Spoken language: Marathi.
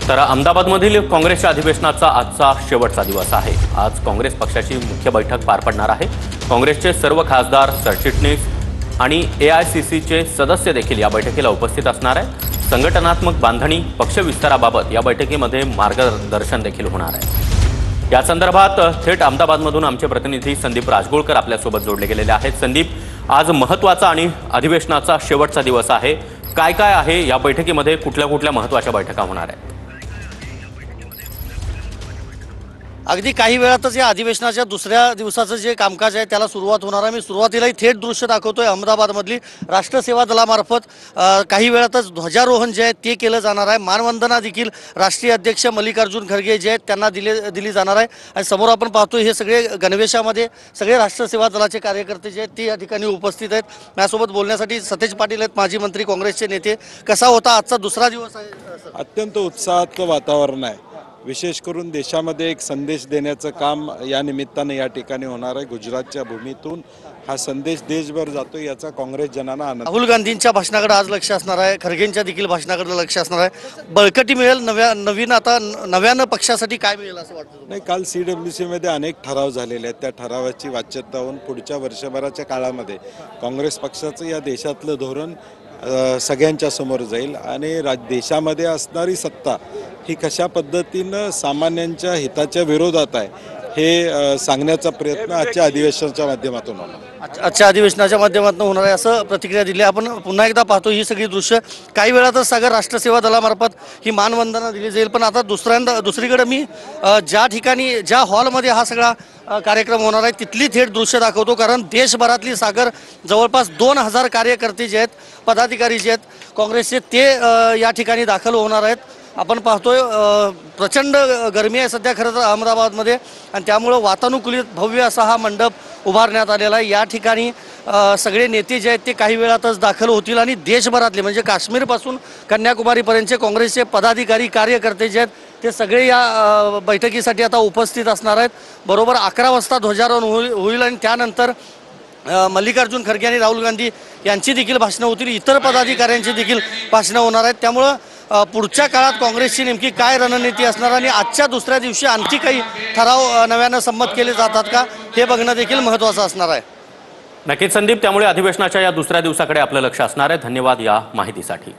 तर अहमदाबादमधील काँग्रेसच्या अधिवेशनाचा आजचा शेवटचा दिवस आहे। आज काँग्रेस पक्षाची मुख्य बैठक पार पडणार आहे। काँग्रेसचे सर्व खासदार, सरचिटणीस आणि एआयसीसीचे सदस्य देखील या बैठकीला उपस्थित असणार आहे। संघटनात्मक बांधणी, पक्ष विस्ताराबाबत या बैठकीमध्ये मार्गदर्शन देखील होणार आहे। या संदर्भात थेट अहमदाबादमधून आमचे प्रतिनिधी संदीप राजगुळकर आपल्यासोबत जोडले गेलेले आहेत। संदीप, आज महत्त्वाचा आणि अधिवेशनाचा शेवटचा दिवस आहे। काय काय आहे या बैठकीमध्ये, कुठल्या कुठल्या महत्त्वाच्या बैठका होणार आहेत? अगदी काही वेळातच या अधिवेशनाच्या दुसऱ्या दिवसाचं जे कामकाज आहे त्याला सुरुवात होणार आहे। मी सुरुवातीलाही थेट दृश्य दाखवतोय अहमदाबादमधली राष्ट्र सेवा दलामार्फत काही वेळातच ध्वजारोहण जे आहे ते केलं जाणार आहे। मानवंदना देखील राष्ट्रीय अध्यक्ष मल्लिकार्जुन खरगे जे आहेत त्यांना दिली जाणार आहे। आणि समोर आपण पाहतोय हे सगळे गणवेशामध्ये सगळे राष्ट्र सेवा दलाचे कार्यकर्ते जे आहेत ते या ठिकाणी उपस्थित आहेत। माझ्यासोबत बोलण्यासाठी सतेज पाटील आहेत, माजी मंत्री, काँग्रेसचे नेते। कसा होता आजचा दुसरा दिवस आहे? अत्यंत उत्साहाचं वातावरण आहे। विशेष करून देशामध्ये एक संदेश देण्याचं काम या निमित्ताने या ठिकाणी होणार आहे। गुजरातच्या भूमीतून हा संदेश देशभर जातो, याचा काँग्रेस जनांना आनंद। राहुल गांधींच्या भाषणाकडे आज लक्ष असणार आहे, खरगेंच्या देखील भाषणाकडे लक्ष असणार आहे। बळकटी मिळेल, नव्यानं पक्षासाठी काय मिळेल असं वाटतं? नाही, काल CWC मध्ये अनेक ठराव झालेले आहेत। त्या ठरावाची वाच्यता होऊन पुढच्या वर्षभराच्या काळामध्ये काँग्रेस पक्षाचं या देशातलं धोरण सगळ्यांच्या समोर जाईल आणि देशामध्ये असणारी सत्ता ही कशा पद्धतीनं सामान्यांच्या हिताच्या विरोधात आहे हे सांगण्याचा प्रयत्न आजच्या अधिवेशनाच्या माध्यमातून होणार। आजच्या अधिवेशनाच्या माध्यमातून होणार आहे असं प्रतिक्रिया दिली। आपण पुन्हा एकदा पाहतो ही सगळी दृश्य। काही वेळातच सागर राष्ट्रसेवा दलामार्फत ही मानवंदना दिली जाईल। पण आता दुसरीकडे मी ज्या ठिकाणी ज्या हॉलमध्ये हा सगळा कार्यक्रम होणार आहे तिथली थेट दृश्य दाखवतो, कारण देशभरातली सागर जवळपास 2000 कार्यकर्ते जे आहेत, पदाधिकारी जे आहेत काँग्रेसचे, ते या ठिकाणी दाखल होणार आहेत। आपण पाहतोय प्रचंड गरमी आहे सध्या खरं तर अहमदाबादमध्ये, आणि त्यामुळं वातानुकूलित भव्य असा हा मंडप उभारण्यात आलेला आहे। या ठिकाणी सगळे नेते जे आहेत ते काही वेळातच दाखल होतील आणि देशभरातले म्हणजे काश्मीरपासून कन्याकुमारीपर्यंतचे काँग्रेसचे पदाधिकारी, कार्यकर्ते जे आहेत ते सगळे या बैठकीसाठी आता उपस्थित असणार आहेत। बरोबर 11 वाजता ध्वजारोहण होईल आणि त्यानंतर मल्लिकार्जुन खरगे आणि राहुल गांधी यांची देखील भाषणं होतील, इतर पदाधिकाऱ्यांची देखील भाषणं होणार आहेत। त्यामुळं पुढच्या काळात काँग्रेसची नेमकी काय रणनीती असणार आणि आजच्या दुसऱ्या दिवशी आणखी काही ठराव नव्यानं संमत केले जातात का हे बघणं देखील महत्त्वाचं असणार आहे। नक्कीच संदीप, त्यामुळे अधिवेशनाच्या या दुसऱ्या दिवसाकडे आपलं लक्ष असणार आहे। धन्यवाद या माहितीसाठी।